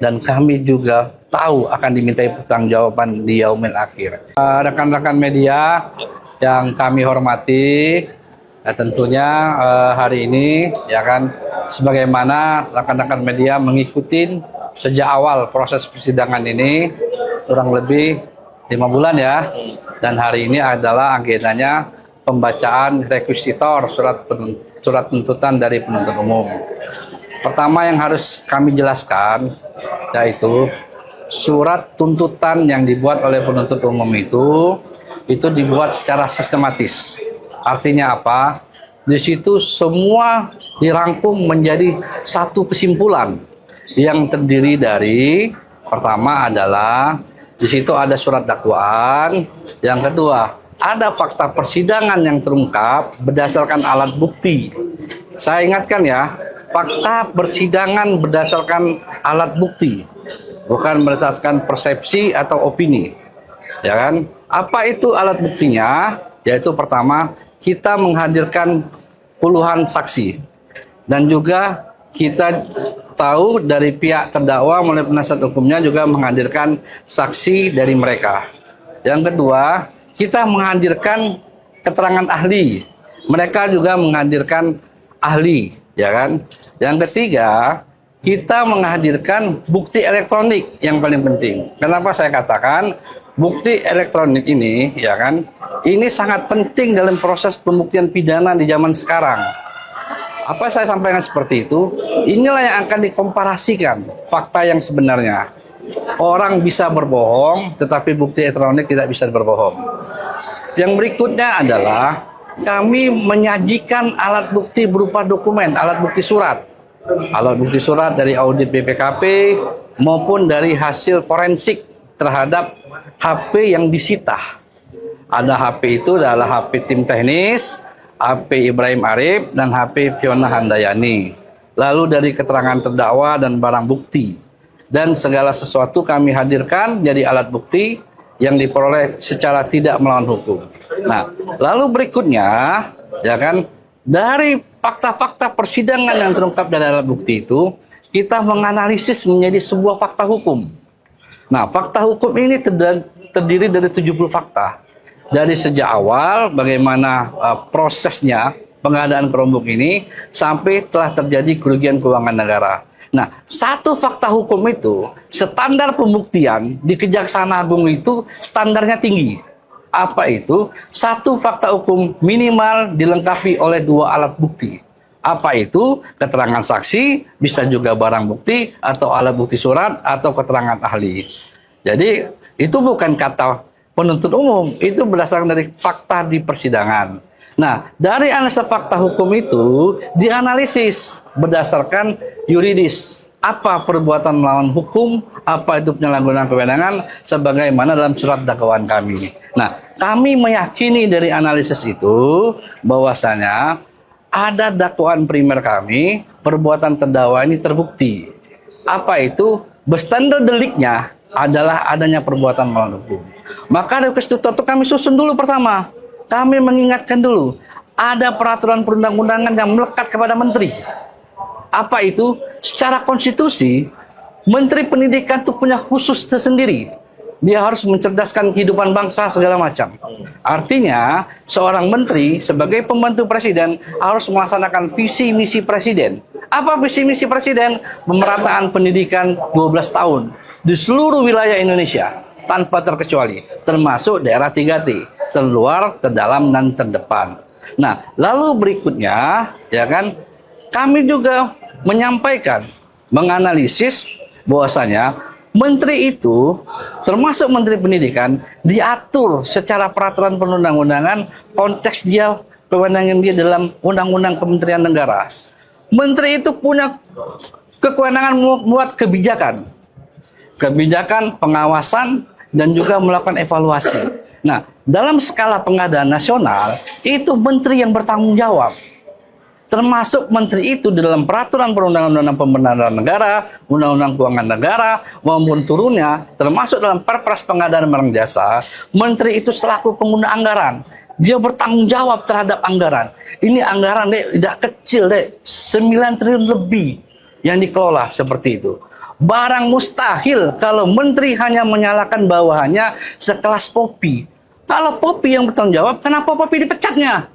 dan kami juga tahu akan dimintai pertanggungjawaban di yaumil akhir. Rekan-rekan media yang kami hormati, tentunya hari ini ya kan, sebagaimana rekan-rekan media mengikuti sejak awal proses persidangan ini kurang lebih 5 bulan ya, dan hari ini adalah agendanya pembacaan rekuisitor surat tuntutan dari penuntut umum. Pertama yang harus kami jelaskan yaitu surat tuntutan yang dibuat oleh penuntut umum itu dibuat secara sistematis. Artinya apa? Di situ semua dirangkum menjadi satu kesimpulan yang terdiri dari, pertama adalah di situ ada surat dakwaan, yang kedua ada fakta persidangan yang terungkap berdasarkan alat bukti. Saya ingatkan ya, fakta persidangan berdasarkan alat bukti, bukan berdasarkan persepsi atau opini. Ya kan? Apa itu alat buktinya? Yaitu pertama, kita menghadirkan puluhan saksi. Dan juga kita tahu dari pihak terdakwa melalui penasihat hukumnya juga menghadirkan saksi dari mereka. Yang kedua, kita menghadirkan keterangan ahli. Mereka juga menghadirkan ahli, ya kan? Yang ketiga, kita menghadirkan bukti elektronik yang paling penting. Kenapa saya katakan bukti elektronik ini, ya kan? Ini sangat penting dalam proses pembuktian pidana di zaman sekarang. Apa saya sampaikan seperti itu? Inilah yang akan dikomparasikan fakta yang sebenarnya. Orang bisa berbohong, tetapi bukti elektronik tidak bisa berbohong. Yang berikutnya adalah kami menyajikan alat bukti berupa dokumen, alat bukti surat. Alat bukti surat dari audit BPKP maupun dari hasil forensik terhadap HP yang disita. Ada HP itu adalah HP tim teknis, HP Ibrahim Arif, dan HP Fiona Handayani. Lalu dari keterangan terdakwa dan barang bukti. Dan segala sesuatu kami hadirkan jadi alat bukti yang diperoleh secara tidak melawan hukum. Nah, lalu berikutnya, ya kan, dari fakta-fakta persidangan yang terungkap dari alat bukti itu, kita menganalisis menjadi sebuah fakta hukum. Nah, fakta hukum ini terdiri dari 70 fakta. Dari sejak awal bagaimana prosesnya pengadaan Chromebook ini sampai telah terjadi kerugian keuangan negara. Nah, satu fakta hukum itu, standar pembuktian di Kejaksaan Agung itu standarnya tinggi. Apa itu? Satu fakta hukum minimal dilengkapi oleh 2 alat bukti. Apa itu? Keterangan saksi, bisa juga barang bukti, atau alat bukti surat, atau keterangan ahli. Jadi, itu bukan kata penuntut umum, itu berdasarkan dari fakta di persidangan. Nah, dari analisa fakta hukum itu dianalisis berdasarkan yuridis. Apa perbuatan melawan hukum, apa itu penyalahgunaan kewenangan, sebagaimana dalam surat dakwaan kami. Nah, kami meyakini dari analisis itu bahwasanya ada dakwaan primer kami, perbuatan terdakwa ini terbukti. Apa itu? Berstandar deliknya adalah adanya perbuatan melawan hukum. Maka rekuisitor itu kami susun dulu pertama. Kami mengingatkan dulu, ada peraturan perundang-undangan yang melekat kepada menteri. Apa itu? Secara konstitusi, Menteri Pendidikan itu punya khusus tersendiri. Dia harus mencerdaskan kehidupan bangsa segala macam. Artinya, seorang menteri sebagai pembantu presiden harus melaksanakan visi misi presiden. Apa visi misi presiden? Pemerataan pendidikan 12 tahun di seluruh wilayah Indonesia tanpa terkecuali, termasuk daerah 3T, terluar, terdalam, dan terdepan. Nah, lalu berikutnya, ya kan, kami juga menyampaikan, menganalisis bahwasanya menteri itu, termasuk menteri pendidikan, diatur secara peraturan perundang-undangan konteks dia, kewenangan dia dalam undang-undang kementerian negara. Menteri itu punya kewenangan membuat kebijakan, pengawasan, dan juga melakukan evaluasi. Nah, dalam skala pengadaan nasional, itu menteri yang bertanggung jawab. Termasuk menteri itu dalam peraturan perundang-undangan pembenaran negara, undang-undang keuangan negara, maupun turunnya, termasuk dalam perpres pengadaan barang jasa, menteri itu selaku pengguna anggaran. Dia bertanggung jawab terhadap anggaran. Ini anggaran tidak kecil, 9 triliun lebih yang dikelola seperti itu. Barang mustahil kalau menteri hanya menyalahkan bawahannya sekelas Poppy. Kalau Poppy yang bertanggung jawab, kenapa Poppy dipecatnya?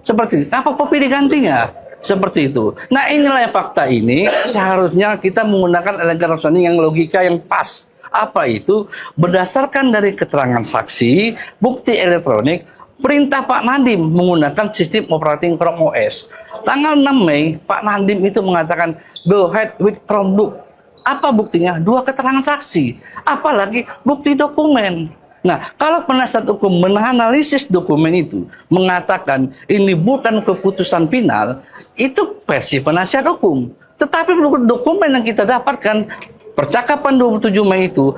Seperti itu. Kenapa Poppy digantinya? Seperti itu. Nah, inilah yang fakta ini seharusnya kita menggunakan elegan reasoning yang logika yang pas. Apa itu? Berdasarkan dari keterangan saksi, bukti elektronik, perintah Pak Nadiem menggunakan sistem operating Chrome OS. Tanggal 6 Mei, Pak Nadiem itu mengatakan go ahead with Chromebook. Apa buktinya? 2 keterangan saksi. Apalagi bukti dokumen. Nah, kalau penasihat hukum menganalisis dokumen itu, mengatakan ini bukan keputusan final, itu versi penasihat hukum. Tetapi dokumen yang kita dapatkan, percakapan 27 Mei itu,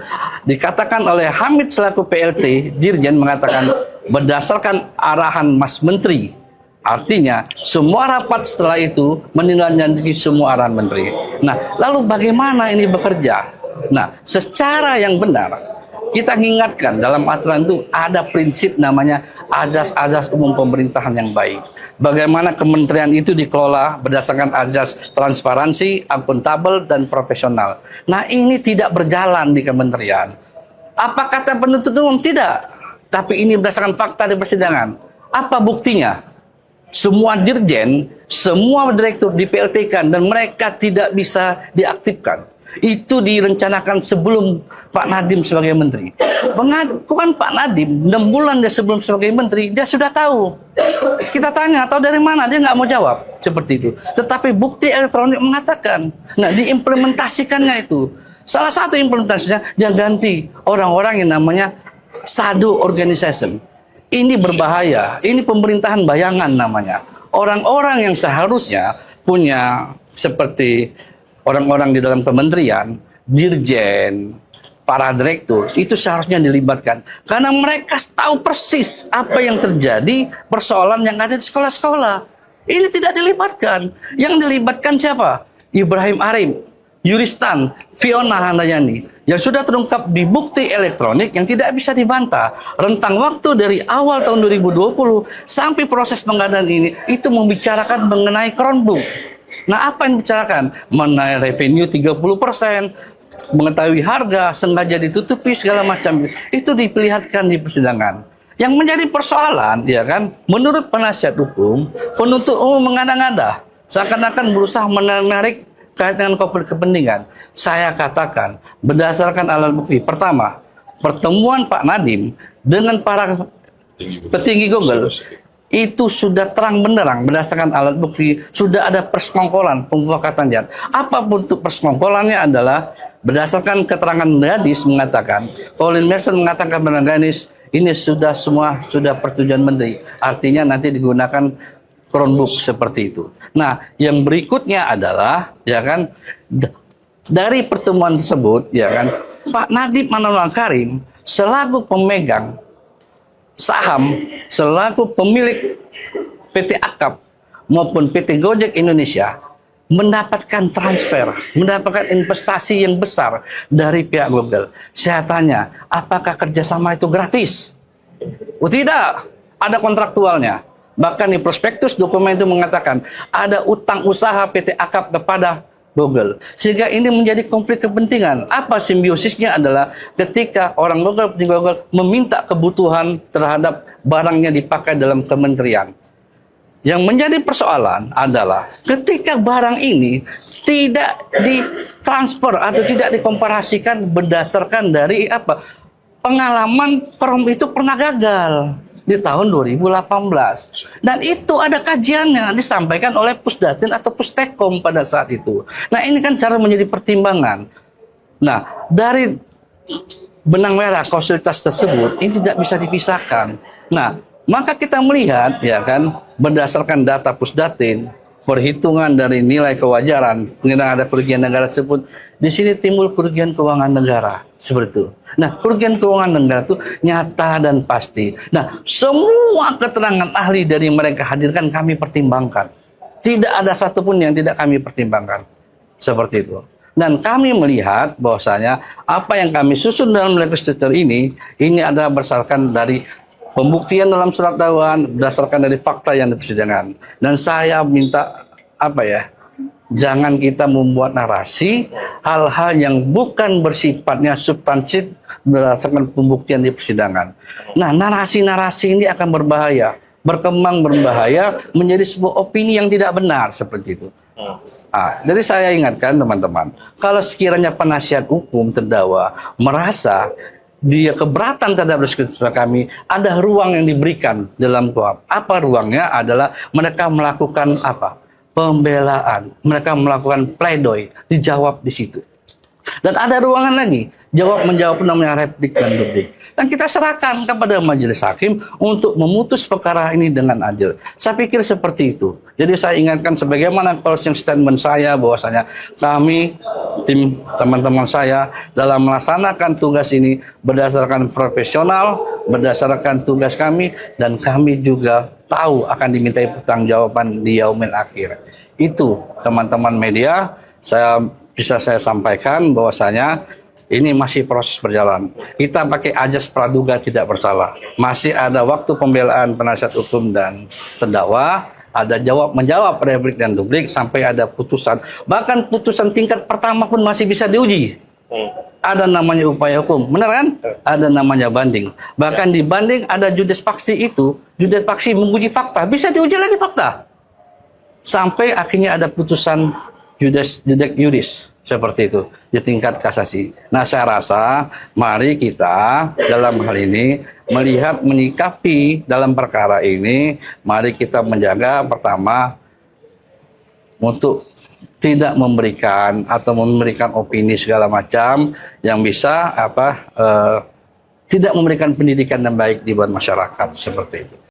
dikatakan oleh Hamid selaku PLT, Dirjen mengatakan, berdasarkan arahan Mas Menteri. Artinya, semua rapat setelah itu menindaklanjuti semua arahan Menteri. Nah, lalu bagaimana ini bekerja? Nah, secara yang benar, kita ingatkan dalam aturan itu ada prinsip namanya azas-azas umum pemerintahan yang baik. Bagaimana kementerian itu dikelola berdasarkan azas transparansi, akuntabel, dan profesional. Nah, ini tidak berjalan di kementerian. Apa kata penuntut umum? Tidak. Tapi ini berdasarkan fakta di persidangan. Apa buktinya? Semua dirjen, semua direktur di-PLT-kan dan mereka tidak bisa diaktifkan. Itu direncanakan sebelum Pak Nadiem sebagai menteri. Pengakuan Pak Nadiem 6 bulan dia sebelum sebagai menteri, dia sudah tahu. Kita tanya, tahu dari mana? Dia nggak mau jawab. Seperti itu. Tetapi bukti elektronik mengatakan. Nah, diimplementasikannya itu. Salah satu implementasinya, dia ganti orang-orang yang namanya shadow organization. Ini berbahaya. Ini pemerintahan bayangan namanya. Orang-orang yang seharusnya punya seperti orang-orang di dalam kementerian, dirjen, para direktur, itu seharusnya dilibatkan. Karena mereka tahu persis apa yang terjadi, persoalan yang ada di sekolah-sekolah. Ini tidak dilibatkan. Yang dilibatkan siapa? Ibrahim Arif, Yuristan, Fiona Handayani. Yang sudah terungkap di bukti elektronik yang tidak bisa dibantah. Rentang waktu dari awal tahun 2020 sampai proses pengadaan ini, itu membicarakan mengenai Chromebook. Nah, apa yang dibicarakan? Mengenai revenue 30%, mengetahui harga, sengaja ditutupi, segala macam. Itu diperlihatkan di persidangan. Yang menjadi persoalan, ya kan, menurut penasihat hukum, penuntut umum mengada-ngada. Seakan-akan berusaha menarik kait dengan konflik kepentingan. Saya katakan, berdasarkan alat bukti. Pertama, pertemuan Pak Nadiem dengan para petinggi Google, itu sudah terang benderang berdasarkan alat bukti, sudah ada persekongkolan pemufakatan jad. Apa bentuk persekongkolannya adalah berdasarkan keterangan Gadis mengatakan, Colin Merson mengatakan kepada Gadis, ini sudah semua sudah persetujuan menteri. Artinya nanti digunakan Chromebook seperti itu. Nah, yang berikutnya adalah, ya kan, dari pertemuan tersebut, ya kan, Pak Nadiem Makarim selaku pemegang saham, selaku pemilik PT Akap maupun PT Gojek Indonesia mendapatkan transfer, mendapatkan investasi yang besar dari pihak Google. Saya tanya, apakah kerjasama itu gratis? Oh, tidak, ada kontraktualnya. Bahkan di prospektus dokumen itu mengatakan ada utang usaha PT Akap kepada Google. Sehingga ini menjadi konflik kepentingan. Apa simbiosisnya adalah ketika orang Google meminta kebutuhan terhadap barangnya dipakai dalam kementerian. Yang menjadi persoalan adalah ketika barang ini tidak ditransfer atau tidak dikomparasikan berdasarkan dari apa? Pengalaman Chrome itu pernah gagal di tahun 2018. Dan itu ada kajiannya disampaikan oleh Pusdatin atau Pustekom pada saat itu. Nah, ini kan cara menjadi pertimbangan. Nah, dari benang merah kausalitas tersebut ini tidak bisa dipisahkan. Nah, maka kita melihat, ya kan, berdasarkan data Pusdatin, perhitungan dari nilai kewajaran pengenaan ada kerugian negara tersebut, di sini timbul kerugian keuangan negara seperti itu. Nah, kerugian keuangan negara itu nyata dan pasti. Nah, semua keterangan ahli dari mereka hadirkan kami pertimbangkan. Tidak ada satupun yang tidak kami pertimbangkan. Seperti itu. Dan kami melihat bahwasanya apa yang kami susun dalam rekonstruksi ini adalah berdasarkan dari pembuktian dalam surat dakwaan, berdasarkan dari fakta yang di persidangan. Dan saya minta Jangan kita membuat narasi hal-hal yang bukan bersifatnya substansif berdasarkan pembuktian di persidangan. Nah, narasi-narasi ini akan berbahaya, berkembang berbahaya menjadi sebuah opini yang tidak benar seperti itu. Jadi saya ingatkan teman-teman, kalau sekiranya penasihat hukum terdakwa merasa dia keberatan terhadap diskusi kami, ada ruang yang diberikan dalam KUHP. Apa ruangnya? Adalah mereka melakukan apa? Pembelaan, mereka melakukan pledoi, dijawab di situ. Dan ada ruangan lagi, menjawab namanya replik dan duplik. Dan kita serahkan kepada majelis hakim untuk memutus perkara ini dengan adil. Saya pikir seperti itu. Jadi saya ingatkan sebagaimana closing statement saya bahwasanya kami, tim teman-teman saya dalam melaksanakan tugas ini berdasarkan profesional, berdasarkan tugas kami, dan kami juga tahu akan dimintai pertanggungjawaban di yaumil akhir. Itu teman-teman media, bisa saya sampaikan bahwasanya ini masih proses berjalan. Kita pakai ajas praduga tidak bersalah. Masih ada waktu pembelaan penasihat hukum dan terdakwa, ada menjawab replik dan duplik sampai ada putusan. Bahkan putusan tingkat pertama pun masih bisa diuji. Ada namanya upaya hukum, benar kan? Ada namanya banding. Bahkan di banding ada judes faksi itu, judes faksi menguji fakta, bisa diuji lagi fakta. Sampai akhirnya ada putusan judes juris seperti itu di tingkat kasasi. Nah, saya rasa mari kita dalam hal ini melihat menyikapi dalam perkara ini, mari kita menjaga pertama untuk tidak memberikan atau memberikan opini segala macam yang bisa tidak memberikan pendidikan yang baik di buat masyarakat seperti itu.